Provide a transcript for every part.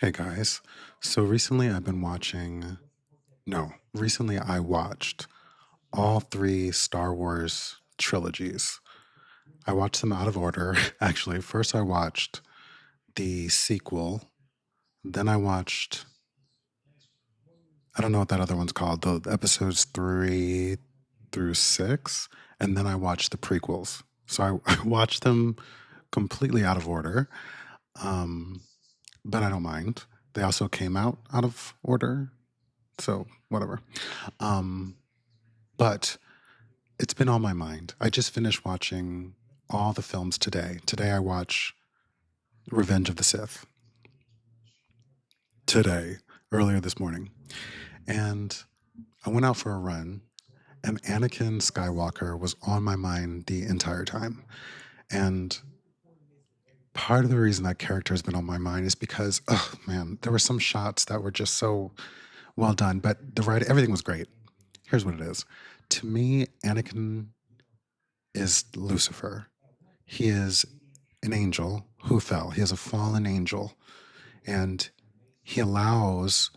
Hey guys. So recently I've been watching, no, recently I watched all three Star Wars trilogies. I watched them out of order. Actually, first I watched the sequel, then I watched, I don't know what that other one's called, the episodes 3 through 6, and then I watched the prequels. So I watched them completely out of order, um, but I don't mind. They also came out of order, so whatever. Um, but it's been on my mind. I just finished watching all the films today. Today I watch Revenge of the Sith. Today, earlier this morning. And I went out for a run, and Anakin Skywalker was on my mind the entire time. And part of the reason that character has been on my mind is because, oh man, there were some shots that were just so well done, but everything was great. Here's what it is. To me, Anakin is Lucifer. He is an angel who fell. He is a fallen angel, and he allows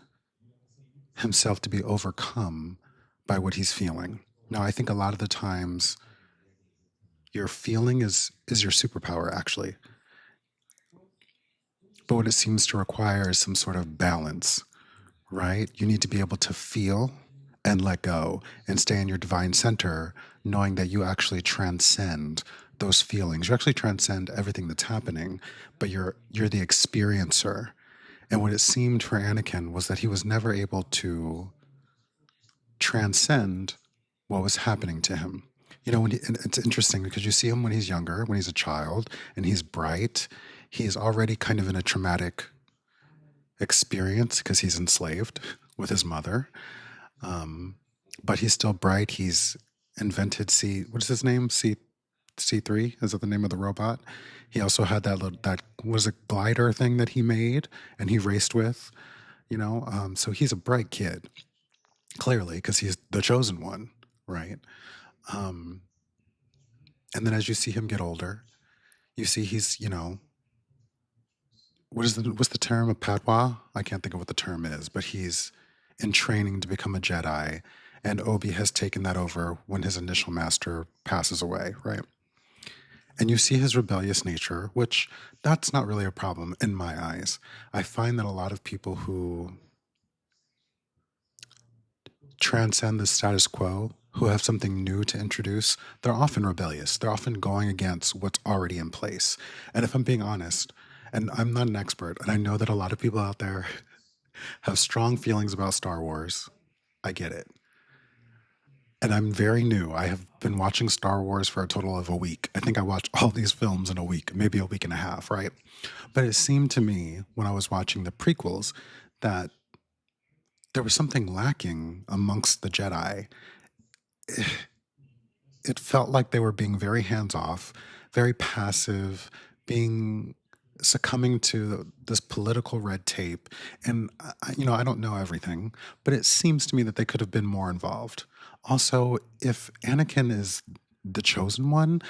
himself to be overcome by what he's feeling. Now, I think a lot of the times your feeling is your superpower, actually. But what it seems to require is some sort of balance, right? You need to be able to feel and let go and stay in your divine center, knowing that you actually transcend those feelings. You actually transcend everything that's happening, but you're the experiencer. And what it seemed for Anakin was that he was never able to transcend what was happening to him. And it's interesting because you see him when he's younger, when he's a child, and he's bright. He's already kind of in a traumatic experience because he's enslaved with his mother. Um, but he's still bright. He's invented what is his name? C3? Is that the name of the robot? He also had that was a glider thing that he made and he raced with. So he's a bright kid, clearly, because he's the chosen one, right? Um, and then as you see him get older, you see he's what's the term of Padwa? I can't think of what the term is, but he's in training to become a Jedi, and Obi has taken that over when his initial master passes away, right? And you see his rebellious nature, which that's not really a problem in my eyes. I find that a lot of people who transcend the status quo, who have something new to introduce, they're often rebellious. They're often going against what's already in place. And if I'm being honest, and I'm not an expert, and I know that a lot of people out there have strong feelings about Star Wars, I get it. And I'm very new. I have been watching Star Wars for a total of a week. I think I watched all these films in a week, maybe a week and a half, right? But it seemed to me when I was watching the prequels that there was something lacking amongst the Jedi. It felt like they were being very hands off, very passive, being succumbing to this political red tape. And I don't know everything, but it seems to me that they could have been more involved. Also, if Anakin is the chosen one,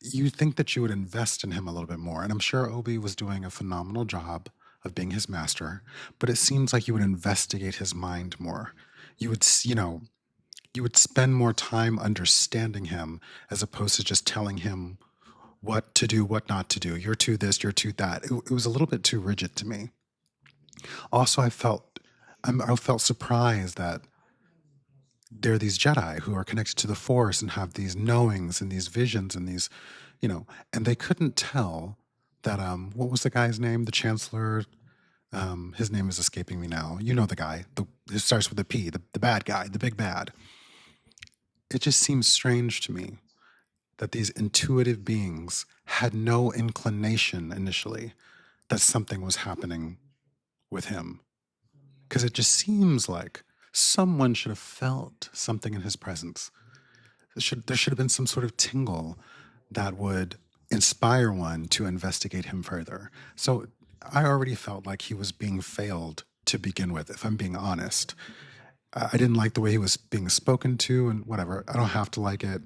you think that you would invest in him a little bit more. And I'm sure Obi was doing a phenomenal job of being his master, but it seems like you would investigate his mind more. You would, you would spend more time understanding him as opposed to just telling him what to do, what not to do. You're to this, you're to that. It was a little bit too rigid to me. Also, I felt surprised that there are these Jedi who are connected to the Force and have these knowings and these visions and and they couldn't tell that what was the guy's name? The Chancellor. His name is escaping me now. You know the guy. It starts with a P. The bad guy, the big bad. It just seems strange to me that these intuitive beings had no inclination initially that something was happening with him. Because it just seems like someone should have felt something in his presence. There should have been some sort of tingle that would inspire one to investigate him further. So I already felt like he was being failed to begin with, if I'm being honest. I didn't like the way he was being spoken to and whatever. I don't have to like it.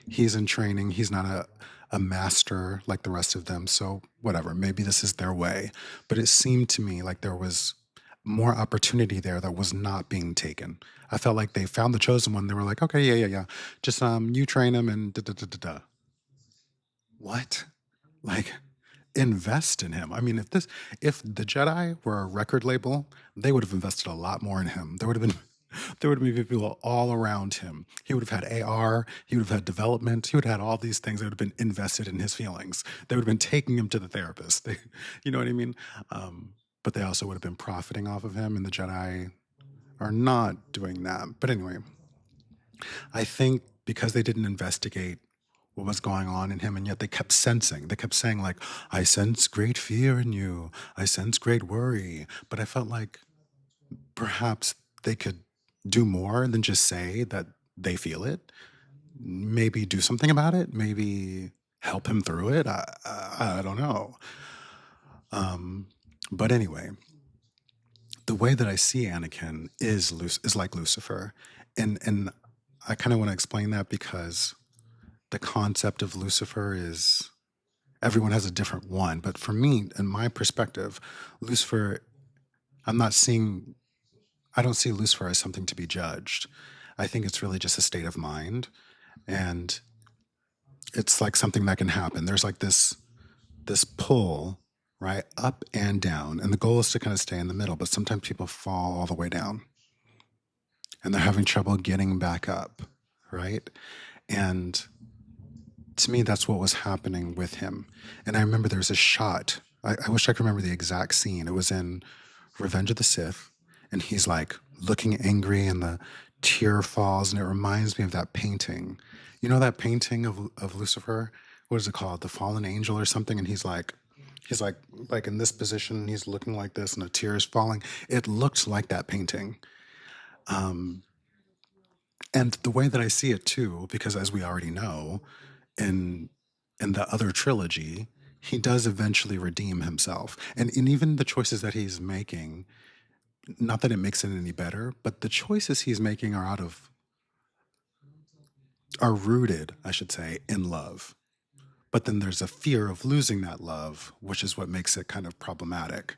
He's in training. He's not a master like the rest of them. So, whatever, maybe this is their way. But it seemed to me like there was more opportunity there that was not being taken. I felt like they found the chosen one. They were like, okay, yeah. Just you train him and da da da da da. What? Like, invest in him. I mean, if the Jedi were a record label, they would have invested a lot more in him. There would have been people all around him. He would have had AR, he would have had development, he would have had all these things that would have been invested in his feelings. They would have been taking him to the therapist. You know what I mean? But they also would have been profiting off of him, and the Jedi are not doing that. But anyway, I think because they didn't investigate what was going on in him, and yet they kept sensing, they kept saying, like, I sense great fear in you, I sense great worry. But I felt like perhaps they could do more than just say that they feel it. Maybe do something about it, maybe help him through it. I don't know. But anyway, the way that I see Anakin is like Lucifer, and I kind of want to explain that because the concept of Lucifer is everyone has a different one. But for me, in my perspective, Lucifer, I'm not seeing, I don't see Lucifer as something to be judged. I think it's really just a state of mind, and it's like something that can happen. There's like this pull, right, up and down, and the goal is to kind of stay in the middle. But sometimes people fall all the way down, and they're having trouble getting back up, right? And to me, that's what was happening with him. And I remember there was a shot. I wish I could remember the exact scene. It was in Revenge of the Sith, and he's like looking angry, and the tear falls, and it reminds me of that painting. You know that painting of Lucifer? What is it called? The Fallen Angel or something? And he's like in this position, and he's looking like this, and a tear is falling. It looked like that painting. And the way that I see it too, because as we already know, in in the other trilogy, he does eventually redeem himself. And even the choices that he's making, not that it makes it any better, but the choices he's making are rooted, I should say, in love. But then there's a fear of losing that love, which is what makes it kind of problematic.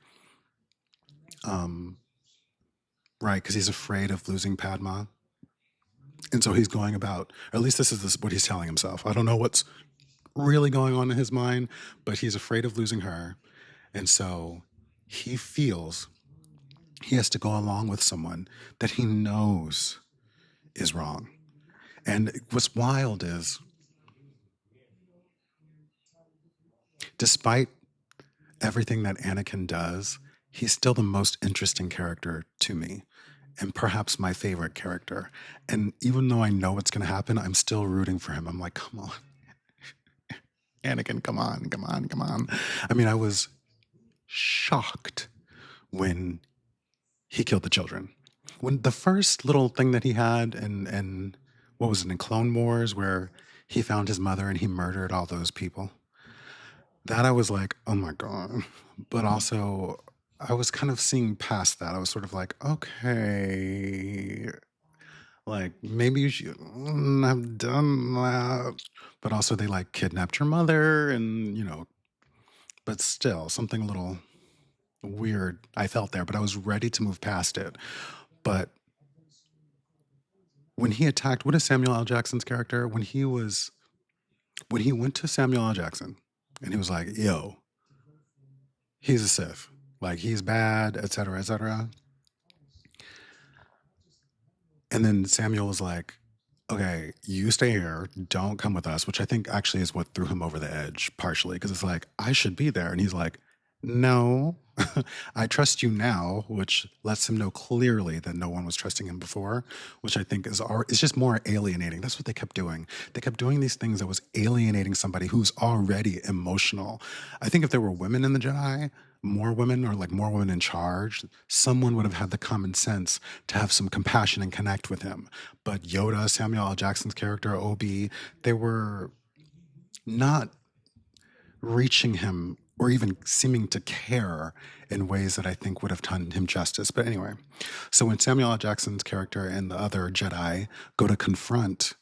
Um, right, because he's afraid of losing Padma. And so he's going about, or at least this what he's telling himself. I don't know what's really going on in his mind, but he's afraid of losing her. And so he feels he has to go along with someone that he knows is wrong. And what's wild is, despite everything that Anakin does, he's still the most interesting character to me, and perhaps my favorite character. And even though I know what's going to happen, I'm still rooting for him. I'm like, come on, Anakin, come on, come on, come on. I mean, I was shocked when he killed the children. When the first little thing that he had, and what was it, in Clone Wars, where he found his mother and he murdered all those people, that I was like, oh my God. But also, I was kind of seeing past that. I was sort of like, okay, like maybe you shouldn't have done that. But also, they like kidnapped your mother, and but still, something a little weird I felt there, but I was ready to move past it. But when he attacked, what is Samuel L. Jackson's character? When he went to Samuel L. Jackson and he was like, yo, he's a Sith. Like, he's bad, etc., etc. And then Samuel was like, okay, you stay here, don't come with us, which I think actually is what threw him over the edge partially, because it's like, I should be there. And he's like, no, I trust you now, which lets him know clearly that no one was trusting him before, which I think is just more alienating. That's what they kept doing. They kept doing these things that was alienating somebody who's already emotional. I think if there were women in the Jedi, more women, or like more women in charge, someone would have had the common sense to have some compassion and connect with him. But Yoda, Samuel L. Jackson's character, Obi, they were not reaching him or even seeming to care in ways that I think would have done him justice. But anyway, so when Samuel L. Jackson's character and the other Jedi go to confront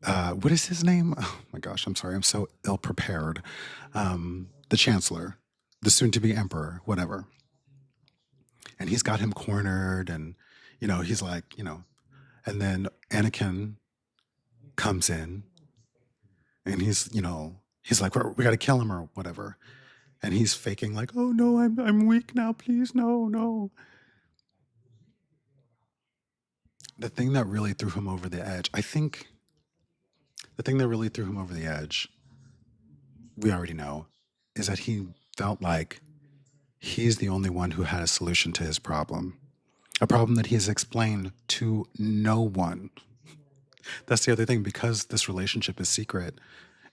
What is his name? Oh my gosh, I'm sorry. I'm so ill prepared. The Chancellor, the soon to be Emperor, whatever. And he's got him cornered, and, he's like, and then Anakin comes in, and he's like, we got to kill him or whatever. And he's faking like, oh no, I'm weak now, please, no, no. The thing that really threw him over the edge, I think, the thing that really threw him over the edge, we already know, is that he felt like he's the only one who had a solution to his problem. A problem that he has explained to no one. That's the other thing, because this relationship is secret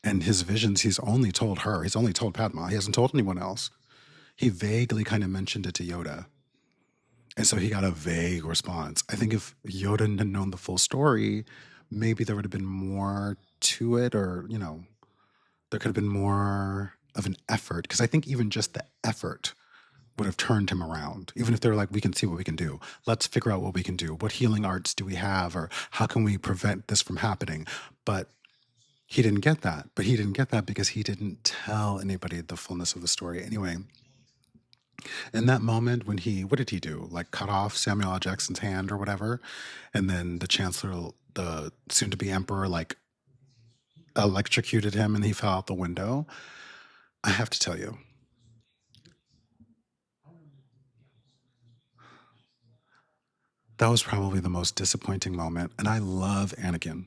and his visions, he's only told her, he's only told Padma, he hasn't told anyone else. He vaguely kind of mentioned it to Yoda. And so he got a vague response. I think if Yoda had known the full story, maybe there would have been more to it, or, there could have been more of an effort. Because I think even just the effort would have turned him around. Even if they were like, we can see what we can do. Let's figure out what we can do. What healing arts do we have? Or how can we prevent this from happening? But he didn't get that. But he didn't get that because he didn't tell anybody the fullness of the story. Anyway, in that moment when what did he do? Like cut off Samuel L. Jackson's hand or whatever. And then the Chancellor, the soon to be Emperor, like electrocuted him and he fell out the window. I have to tell you, that was probably the most disappointing moment. And I love Anakin.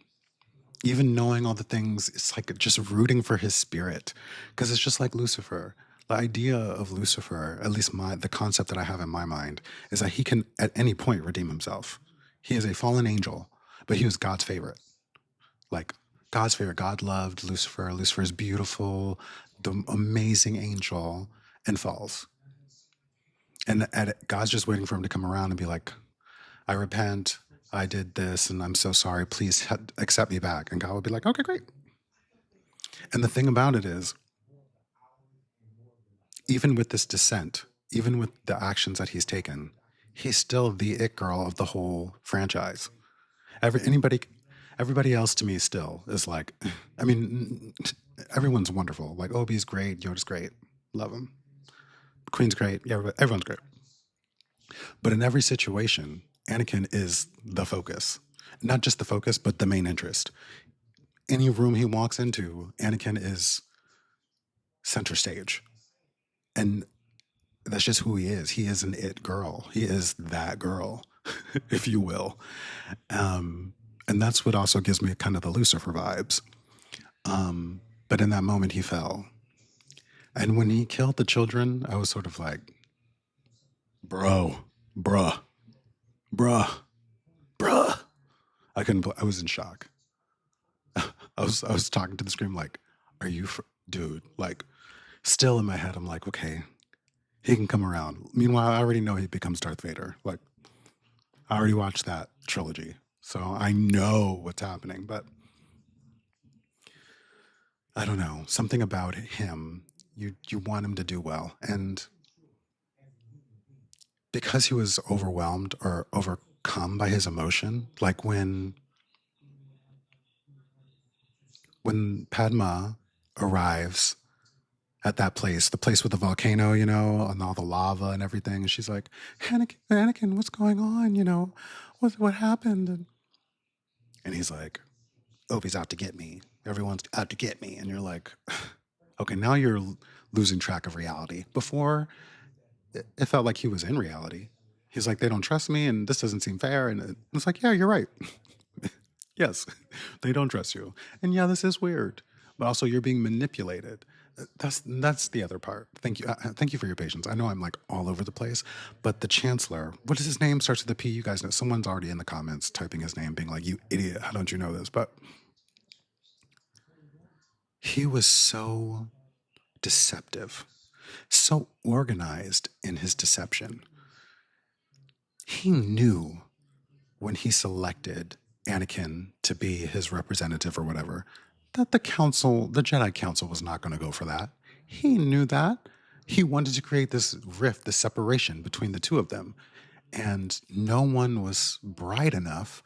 Even knowing all the things, it's like just rooting for his spirit. Because it's just like Lucifer. The idea of Lucifer, at least the concept that I have in my mind, is that he can at any point redeem himself. He is a fallen angel, but he was God's favorite. Like God's favorite. God loved Lucifer. Lucifer is beautiful, the amazing angel, and falls. And God's just waiting for him to come around and be like, I repent. I did this and I'm so sorry. Please accept me back. And God would be like, okay, great. And the thing about it is, even with this descent, even with the actions that he's taken, he's still the it girl of the whole franchise. Everybody else to me still is like, I mean, everyone's wonderful. Like Obi's great, Yoda's great, love him. Queen's great, yeah, everyone's great. But in every situation, Anakin is the focus. Not just the focus, but the main interest. Any room he walks into, Anakin is center stage. And that's just who he is. He is an it girl. He is that girl, if you will. And that's what also gives me kind of the Lucifer vibes. But in that moment, he fell. And when he killed the children, I was sort of like, bro, bruh, bruh, bruh. I was in shock. I was talking to the screen like, are you, dude? Like, still in my head, I'm like, okay, he can come around. Meanwhile, I already know he becomes Darth Vader. Like, I already watched that trilogy, so I know what's happening. But I don't know, something about him. You want him to do well, and because he was overwhelmed or overcome by his emotion, like when Padma arrives at that place, the place with the volcano, and all the lava and everything. And she's like, Anakin, what's going on? What happened? And he's like, Obi's out to get me. Everyone's out to get me. And you're like, okay, now you're losing track of reality. Before, it felt like he was in reality. He's like, they don't trust me, and this doesn't seem fair. And it's like, yeah, you're right. Yes, they don't trust you. And yeah, this is weird. But also, you're being manipulated. That's the other part. Thank you. Thank you for your patience. I know I'm like all over the place, but the Chancellor, what is his name? Starts with a P. You guys know. Someone's already in the comments typing his name, being like, "You idiot! How don't you know this?" But he was so deceptive, so organized in his deception. He knew when he selected Anakin to be his representative or whatever, that the Jedi Council was not going to go for that. He knew that. He wanted to create this rift, this separation between the two of them. And no one was bright enough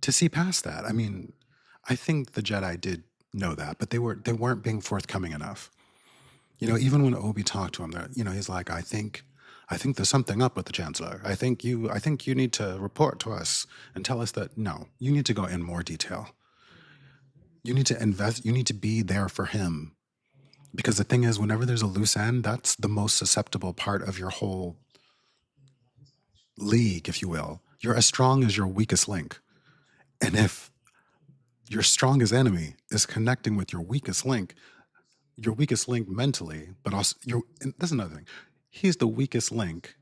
to see past that. I mean, I think the Jedi did know that, but they weren't being forthcoming enough. Even when Obi talked to him, he's like, I think there's something up with the Chancellor. I think you need to report to us and tell us that no, you need to go in more detail. You need to invest. You need to be there for him because the thing is, whenever there's a loose end, that's the most susceptible part of your whole league, if you will. You're as strong as your weakest link, and if your strongest enemy is connecting with your weakest link mentally, but also and that's another thing. He's the weakest link,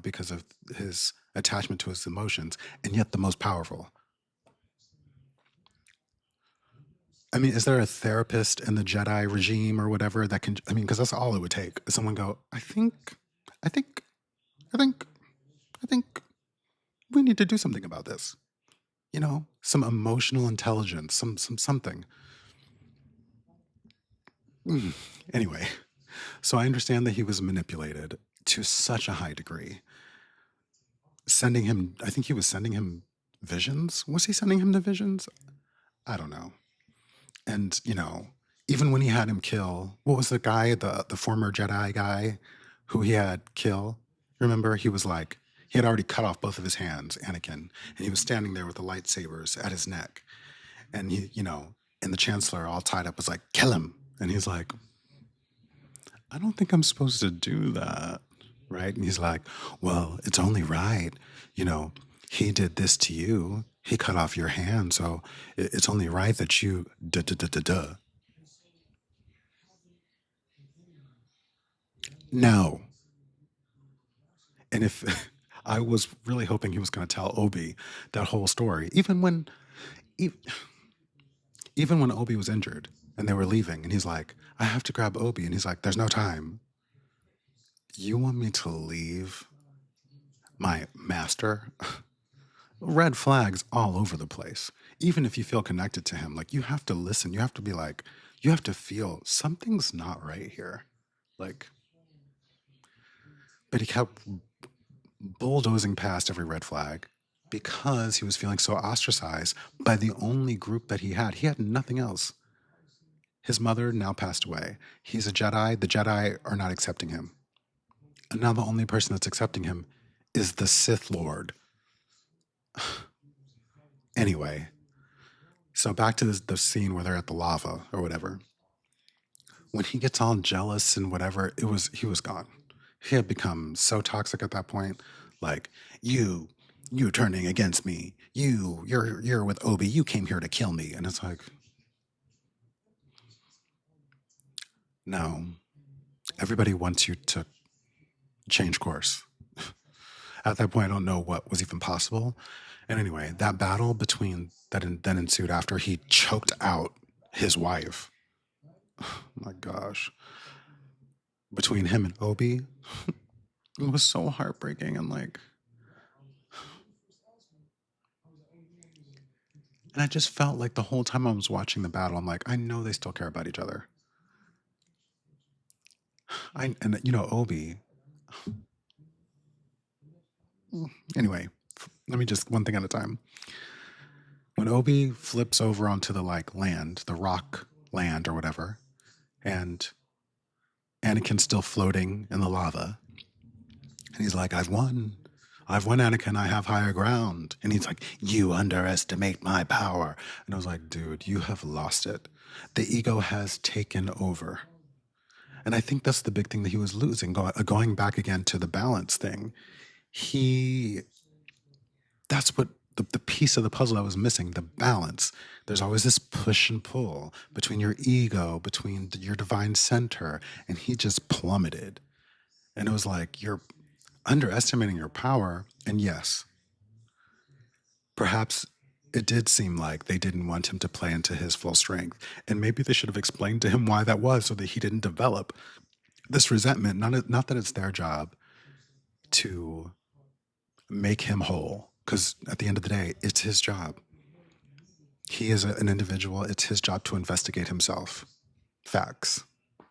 because of his attachment to his emotions, and yet the most powerful. I mean, is there a therapist in the Jedi regime or whatever that can? I mean, because that's all it would take. Someone go, I think, I think, I think we need to do something about this. Some emotional intelligence, some something. Mm. Anyway, so I understand that he was manipulated to such a high degree. Sending him, I think he was sending him visions. Was he sending him the visions? I don't know. And even when he had him kill, what was the guy, the former Jedi guy who he had kill? Remember, he was like he had already cut off both of his hands, Anakin, and he was standing there with the lightsabers at his neck, and and the Chancellor, all tied up, was like, "Kill him," and he's like, "I don't think I'm supposed to do that." Right? And he's like, "Well, it's only right. You know, he did this to you. He cut off your hand, so it's only right that you duh duh duh duh duh." No. And if I was really hoping he was going to tell Obi that whole story, e- even when Obi was injured and they were leaving, and he's like, "I have to grab Obi," and he's like, "There's no time." You want me to leave my master? Red flags all over the place. Even if you feel connected to him, like, you have to listen. You have to be like, you have to feel something's not right here. Like, but he kept bulldozing past every red flag because he was feeling so ostracized by the only group that he had. He had nothing else. His mother now passed away. He's a Jedi. The Jedi are not accepting him. And now the only person that's accepting him is the Sith Lord. Anyway, so back to the scene where they're at the lava or whatever. When he gets all jealous and whatever, he was gone. He had become so toxic at that point. Like, you turning against me. You're with Obi. You came here to kill me. And it's like, no. Everybody wants you to change course. At that point, I don't know what was even possible. And anyway, that battle then ensued after he choked out his wife. Oh my gosh. Between him and Obi, it was so heartbreaking. And I just felt like the whole time I was watching the battle, I'm like, I know they still care about each other. Obi. Anyway, let me just one thing at a time. When Obi flips over onto the land, the rock land or whatever, and Anakin's still floating in the lava, and he's like, "I've won. I've won, Anakin. I have higher ground." And he's like, "You underestimate my power." And I was like, dude, you have lost it. The ego has taken over. And I think that's the big thing that he was losing, going back again to the balance thing. He, that's what the piece of the puzzle that was missing, the balance. There's always this push and pull between your ego, between your divine center, and he just plummeted. And it was like, you're underestimating your power. And yes, perhaps it did seem like they didn't want him to play into his full strength. And maybe they should have explained to him why that was so that he didn't develop this resentment. Not that it's their job to make him whole, because at the end of the day, it's his job. He is an individual. It's his job to investigate himself. Facts.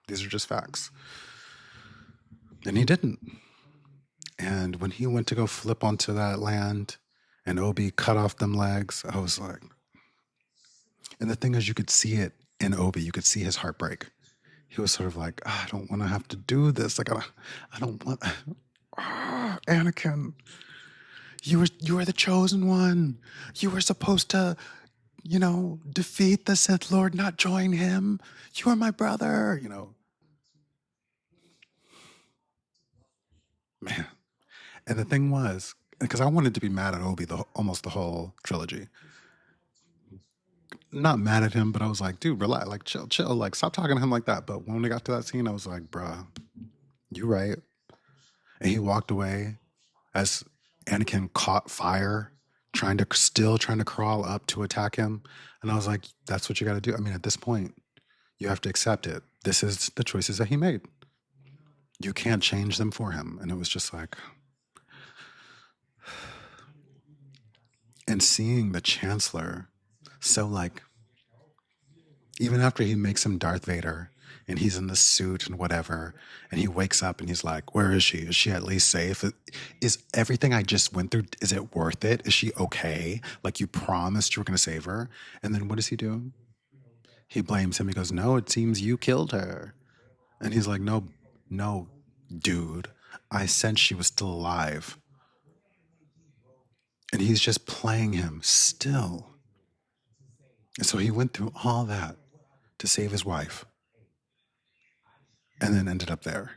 These are just facts. And he didn't. And when he went to go flip onto that land and Obi cut off them legs, I was like, And the thing is, you could see it in Obi. You could see his heartbreak. He was sort of like, "Ah, I don't want to have to do this. Like, I don't want. Anakin, you were the chosen one. You were supposed to, defeat the Sith Lord, not join him. You are my brother. Man." And the thing was, because I wanted to be mad at Obi almost the whole trilogy. Not mad at him, but I was like, dude, relax, like chill, chill, like stop talking to him like that. But when we got to that scene, I was like, bruh, you right. And he walked away as Anakin caught fire, trying to crawl up to attack him. And I was like, that's what you got to do. I mean, at this point, you have to accept it. This is the choices that he made. You can't change them for him. And it was just like, and seeing the Chancellor, so like, even after he makes him Darth Vader and he's in the suit and whatever, and he wakes up and he's like, where is she? Is she at least safe? Is everything I just went through, is it worth it? Is she okay? Like you promised you were going to save her. And then what does he do? He blames him. He goes, no, it seems you killed her. And he's like, no, no, dude. I sensed she was still alive. And he's just playing him still. And so he went through all that to save his wife and then ended up there.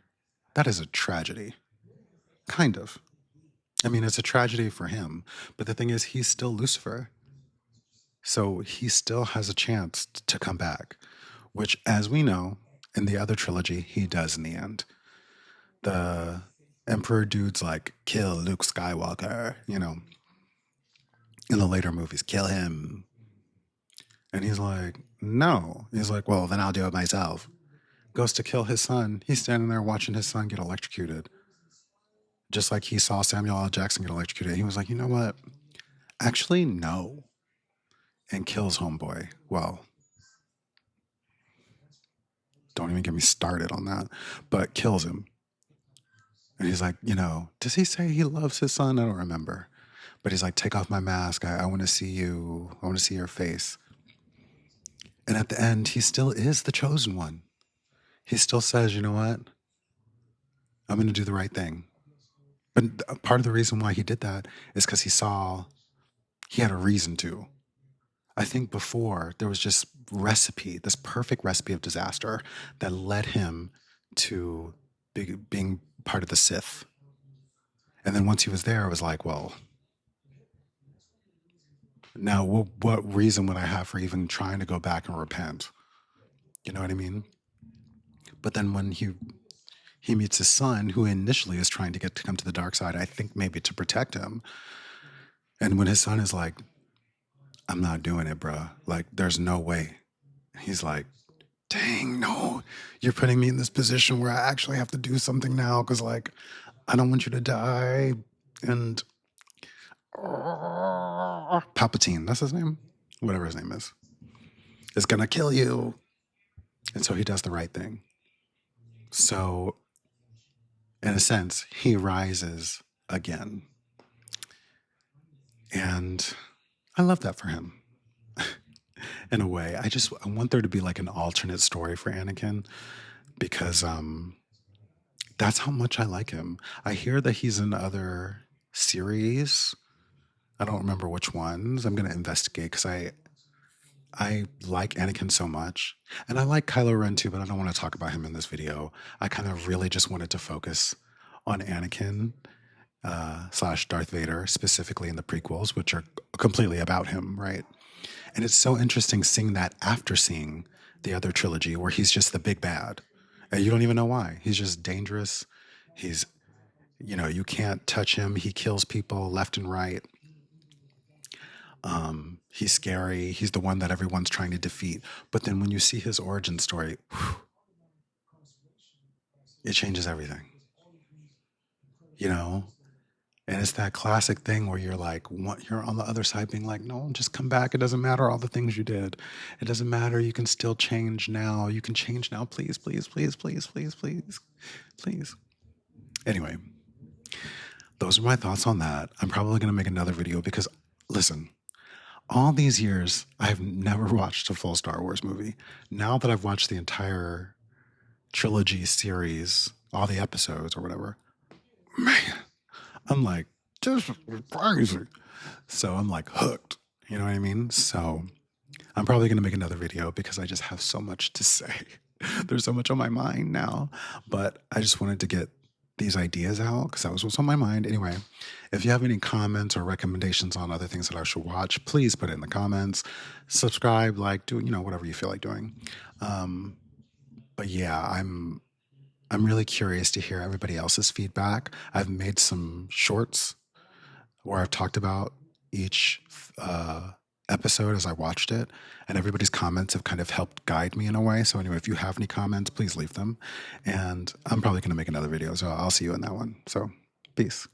That is a tragedy. Kind of. I mean, it's a tragedy for him. But the thing is, he's still Lucifer. So he still has a chance to come back, which, as we know, in the other trilogy, he does in the end. The Emperor dude's like, kill Luke Skywalker, in the later movies, kill him. And he's like, no. He's like, well, then I'll do it myself. Goes to kill his son. He's standing there watching his son get electrocuted. Just like he saw Samuel L. Jackson get electrocuted. He was like, you know what? Actually, no. And kills homeboy. Well, don't even get me started on that. But kills him. And he's like, does he say he loves his son? I don't remember. But he's like, take off my mask. I want to see you. I want to see your face. And at the end, he still is the chosen one. He still says, you know what? I'm going to do the right thing. But part of the reason why he did that is because he had a reason to. I think before there was just this perfect recipe of disaster that led him to being part of the Sith. And then once he was there, it was like, well, now what reason would I have for even trying to go back and repent? You know what I mean? But then when he meets his son, who initially is trying to get to come to the dark side, I think maybe to protect him. And when his son is like, I'm not doing it, bruh. Like, there's no way. He's like, dang, no. You're putting me in this position where I actually have to do something now because, like, I don't want you to die. And Palpatine, that's his name? Whatever his name is going to kill you. And so he does the right thing. So, in a sense, he rises again. And I love that for him. In a way, I want there to be like an alternate story for Anakin because that's how much I like him. I hear that he's in other series. I don't remember which ones. I'm going to investigate because I like Anakin so much. And I like Kylo Ren too, but I don't want to talk about him in this video. I kind of really just wanted to focus on Anakin / Darth Vader, specifically in the prequels, which are completely about him, right? And it's so interesting seeing that after seeing the other trilogy where he's just the big bad. And you don't even know why. He's just dangerous. He's, you can't touch him. He kills people left and right. He's scary. He's the one that everyone's trying to defeat. But then when you see his origin story, it changes everything. And it's that classic thing where you're like, you're on the other side being like, no, just come back. It doesn't matter all the things you did. It doesn't matter. You can still change now. You can change now. Please, please, please, please, please, please, please. Anyway, those are my thoughts on that. I'm probably going to make another video because, listen, All these years, I've never watched a full Star Wars movie. Now that I've watched the entire trilogy series, all the episodes or whatever, man, I'm like, this is crazy. So I'm like hooked. You know what I mean? So I'm probably going to make another video because I just have so much to say. There's so much on my mind now. But I just wanted to get these ideas out because that was what's on my mind. Anyway, if you have any comments or recommendations on other things that I should watch, please put it in the comments. Subscribe, like, do whatever you feel like doing. Um, but yeah, I'm really curious to hear everybody else's feedback. I've made some shorts where I've talked about each uh, episode as I watched it, and everybody's comments have kind of helped guide me in a way. So anyway, if you have any comments, please leave them, and I'm probably going to make another video. So I'll see you in that one. So peace.